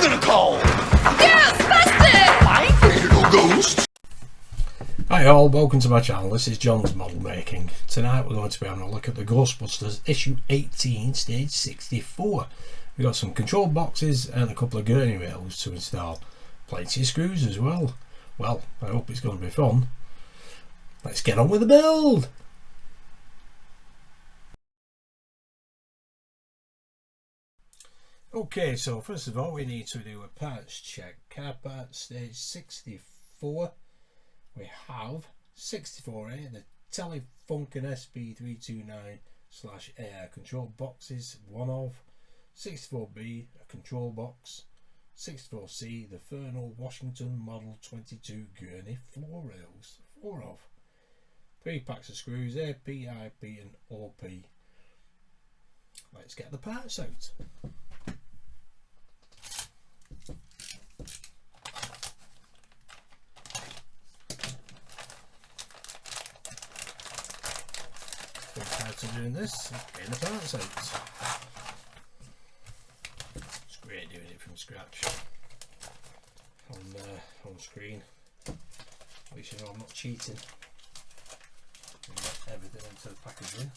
you gonna call? Ghostbuster! I ain't afraid of no ghosts. Hi all, welcome to my channel. This is John's Model Making. Tonight we're going to be having a look at the Ghostbusters issue 18 stage 64. We've got some control boxes and a couple of gurney rails to install. Plenty of screws as well. Well, I hope it's going to be fun. Let's get on with the build! Okay, so first of all we need to do a parts check. Car parts stage 64. We have 64A, the Telefunken SP329/AR control boxes, one of 64B, a control box, 64C, the Fernal Washington Model 22 gurney floor rails, 4 of 3 packs of screws, AP, IP and OP. Let's get the parts out. First time doing this, getting the parts out. It's great doing it from scratch on screen. At least you know I'm not cheating. And get everything into the packaging.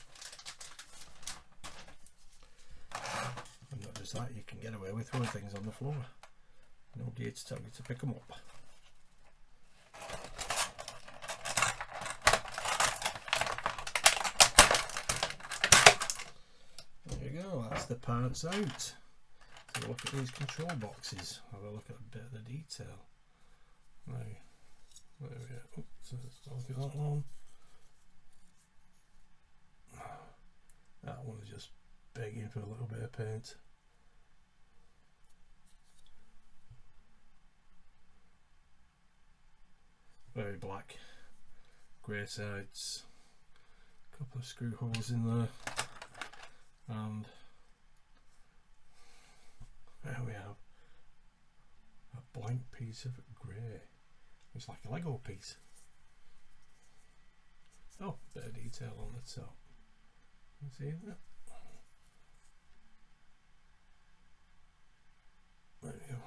And not just that, you can get away with throwing things on the floor. Nobody here to tell you to pick them up. That's the parts out. So look at these control boxes. Have a look at a bit of the detail. Now, there we go. Oops, let's look at that one. That one is just begging for a little bit of paint. Very black. Grey sides. A couple of screw holes in there. And there we have a blank piece of grey. It's like a Lego piece. Oh, bit of detail on the top. You see that? There we go.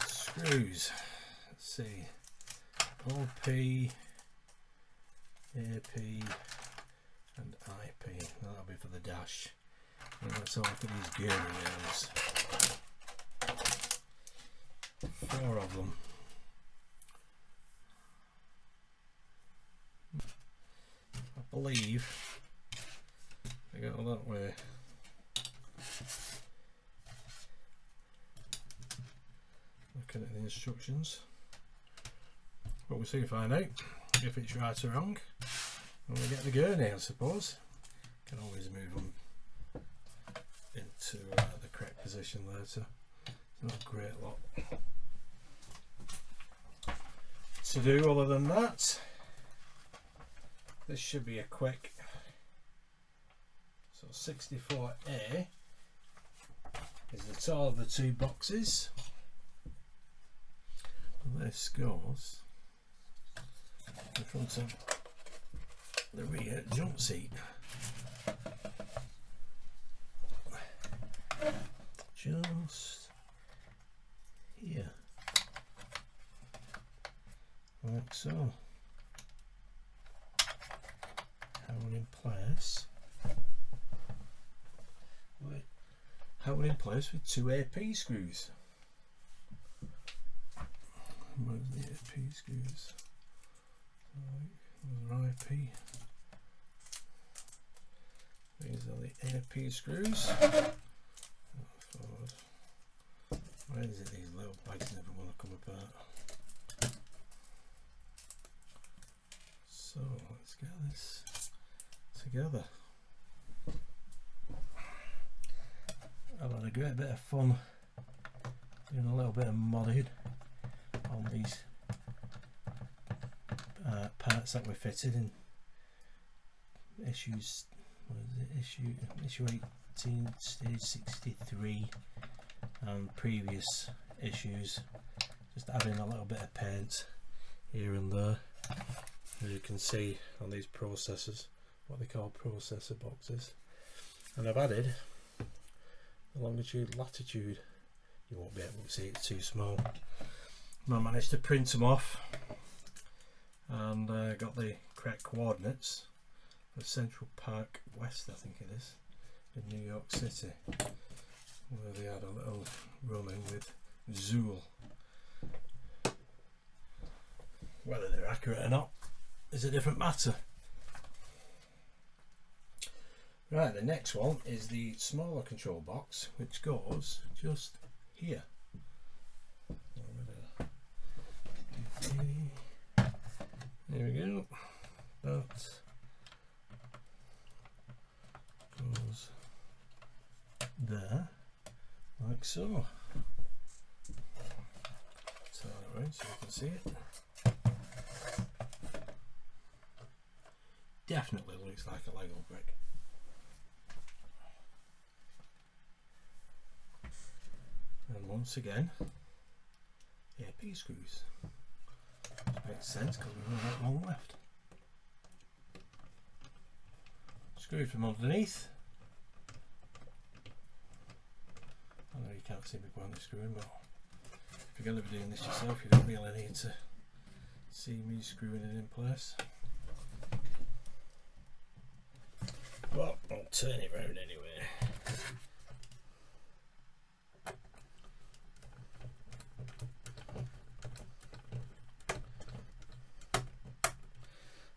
Screws. Let's see. OP, AP and IP. That'll be for the dash. And let's have a look at these gurney rails. 4 of them. I believe they go that way. Looking at the instructions. But we'll soon find out if it's right or wrong. When we get the gurney, I suppose. Can always move them into the correct position later. It's not a great lot to do other than that. This should be a quick. So 64A is the tall of the 2 boxes. And this goes in front of the rear jump seat. Just here, like so. Held in place. Held in place with 2 AP screws. Where's the AP screws? Those are IP. These are the AP screws. Forward. Why is it these little bags never want to come apart? So let's get this together. I've had a great bit of fun doing a little bit of modding on these parts that we fitted in issues. What is it? Issue 18 stage 63 and previous issues. Just adding a little bit of paint here and there, as you can see on these processors, what they call processor boxes. And I've added the longitude latitude you won't be able to see it's too small. I managed to print them off and got the correct coordinates for Central Park West, I think it is, in New York City, where they had a little run-in with Zool. Whether they're accurate or not is a different matter. Right, the next one is the smaller control box, which goes just here. There we go. That goes there, like so. Turn it around so you can see it. Definitely looks like a Lego brick. And once again, AP screws. Which makes sense because we've only got one left. Screwed from underneath. I know you can't see me pointing the screw in, but if you're going to be doing this yourself, you don't really need to see me screwing it in place. Well, I'll turn it round anyway.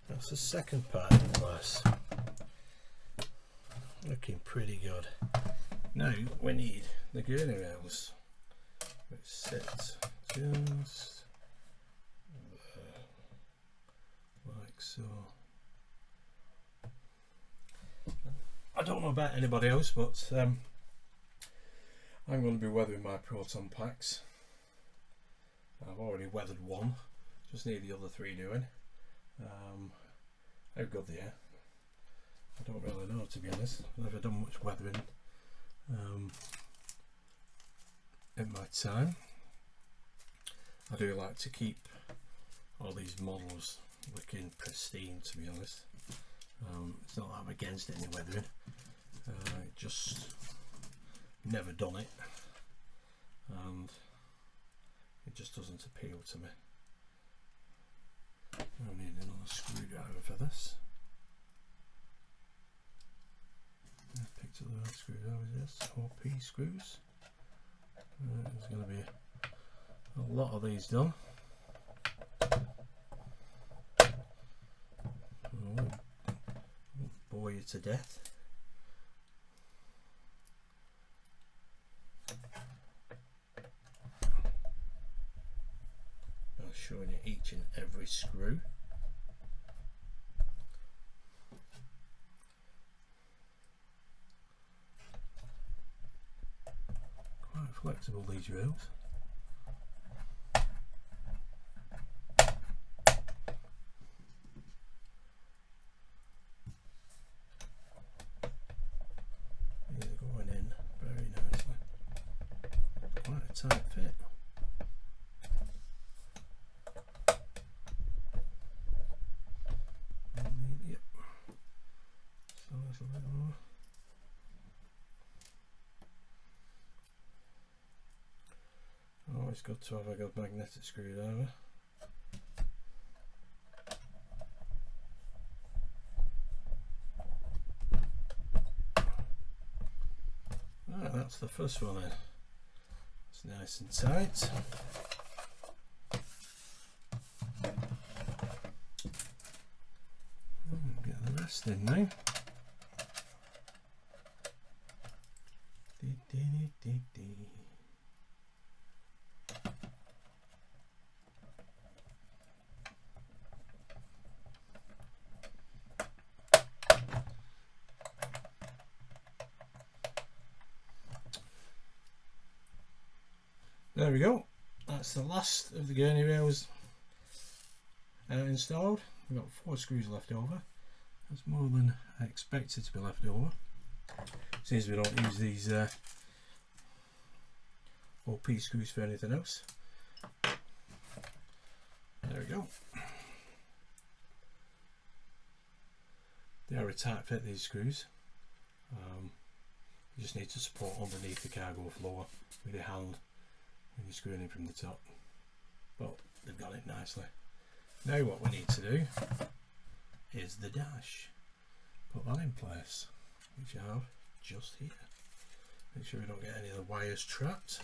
That's the second part in place. Looking pretty good. Now we need the gurney rails, which sits just there, like so. I don't know about anybody else, but I'm going to be weathering my proton packs. I've already weathered one, just need the other three doing. How good they are, I don't really know, to be honest. I've never done much weathering in my time. I do like to keep all these models looking pristine, to be honest. It's not that I'm against any weathering, just never done it, and it just doesn't appeal to me. I need another screwdriver for this. I picked up the right screwdrivers, yes, 4P screws. There's going to be a lot of these done. I won't bore you to death. I'm showing you each and every screw. Quite flexible, these rails. These are going in very nicely. Quite a tight fit. Yep. So that's a little more. Always good to have a good magnetic screwdriver. Right, that's the first one in. It's nice and tight. Get the rest in now. There we go. That's the last of the gurney rails installed. We've got 4 screws left over. That's more than I expected to be left over. Seems we don't use these OP screws for anything else. There we go. They are a tight fit, these screws. You just need to support underneath the cargo floor with your hand when you're screwing in from the top, but they've got it nicely. Now what we need to do is the dash. Put that in place, which I have just here. Make sure we don't get any of the wires trapped.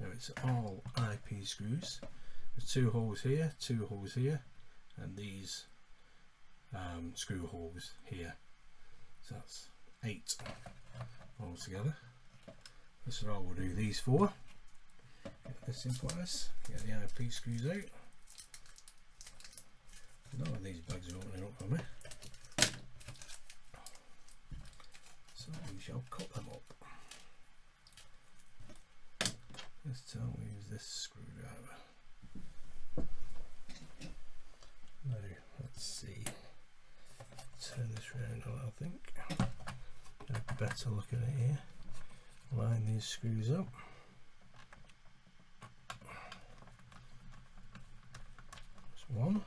Now it's all IP screws. There's 2 holes here, 2 holes here, and these screw holes here. So that's 8 altogether. This is all we'll do these for. Get this in place, get the IP screws out. None of these bags are opening up for me. So we shall cut them up. This time we use this screwdriver. Now, let's see. Turn this round a little, I think. Get a better look at it here. Line these screws up. That's 1.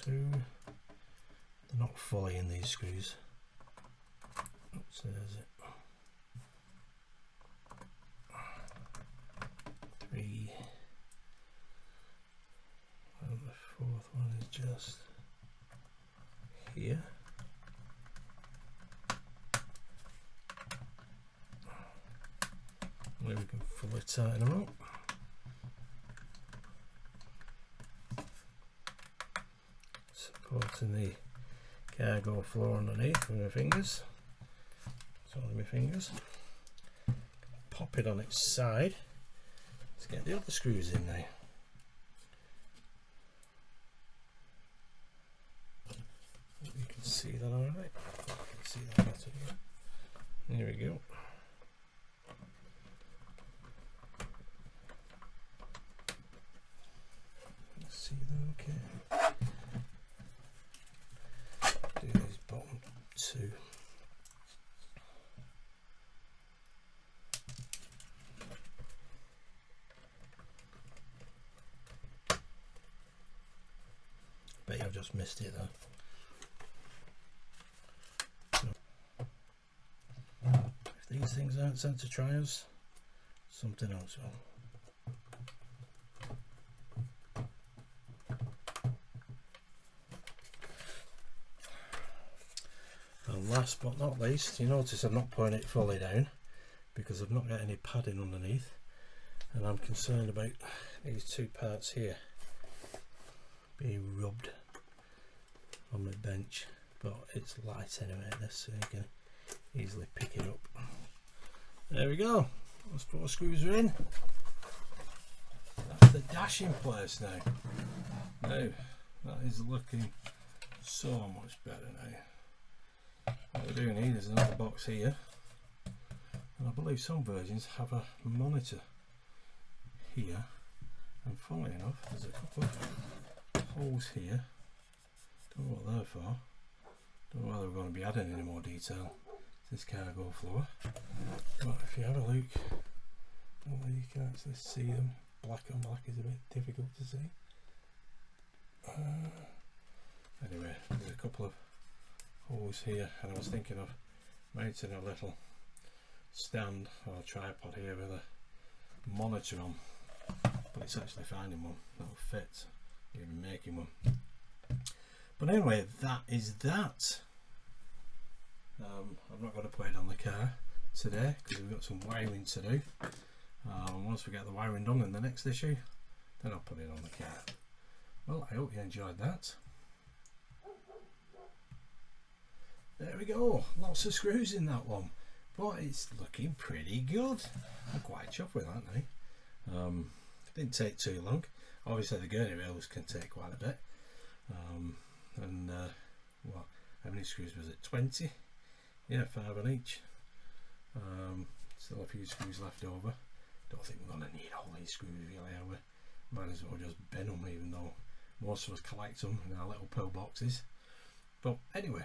2. They're not fully in these screws. Oops, there's it. 3. And the 4th one is just here. Now we can fully tighten them up. Supporting the cargo floor underneath with my fingers. It's only my fingers. Pop it on its side. Let's get the other screws in now. You can see that alright. You can see that better here. There we go. Let's see that okay. Do these bottom 2. Bet I've just missed it though. If these things aren't sent to trials, something else will. And last but not least, you notice I'm not putting it fully down because I've not got any padding underneath, and I'm concerned about these 2 parts here being rubbed on my bench, but it's light anyway this, so you can easily pick it up. There we go. Those 4 screws are in. That's the dash in place now. Now that is looking so much better now. What we do need is another box here, and I believe some versions have a monitor here, and funnily enough there's a couple of holes here. Don't know what they're for. Don't know whether we're going to be adding any more detail to this cargo floor, but if you have a look, don't know, you can actually see them. Black on black is a bit difficult to see. Anyway, there's a couple of holes here, and I was thinking of mounting a little stand or a tripod here with a monitor on, but it's actually finding one that'll fit, even making one. But anyway, that is that. I'm not going to put it on the car today because we've got some wiring to do. Once we get the wiring done in the next issue, then I'll put it on the car. Well, I hope you enjoyed that. There we go, lots of screws in that one, but it's looking pretty good. I'm quite chuffed with that now. It didn't take too long. Obviously the gurney rails can take quite a bit. What, how many screws was it? 20? Yeah, 5 on each. Still a few screws left over. Don't think we're going to need all these screws really, are we? Might as well just bin them, even though most of us collect them in our little pill boxes. But anyway,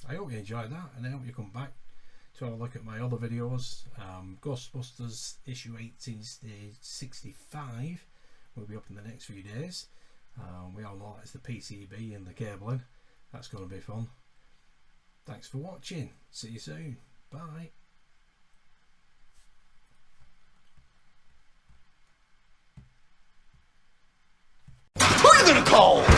I hope you enjoyed that, and I hope you come back to have a look at my other videos. Ghostbusters issue 18 stage 65 will be up in the next few days. We all know it's the PCB and the cabling. That's going to be fun. Thanks for watching. See you soon. Bye. Who are you gonna call?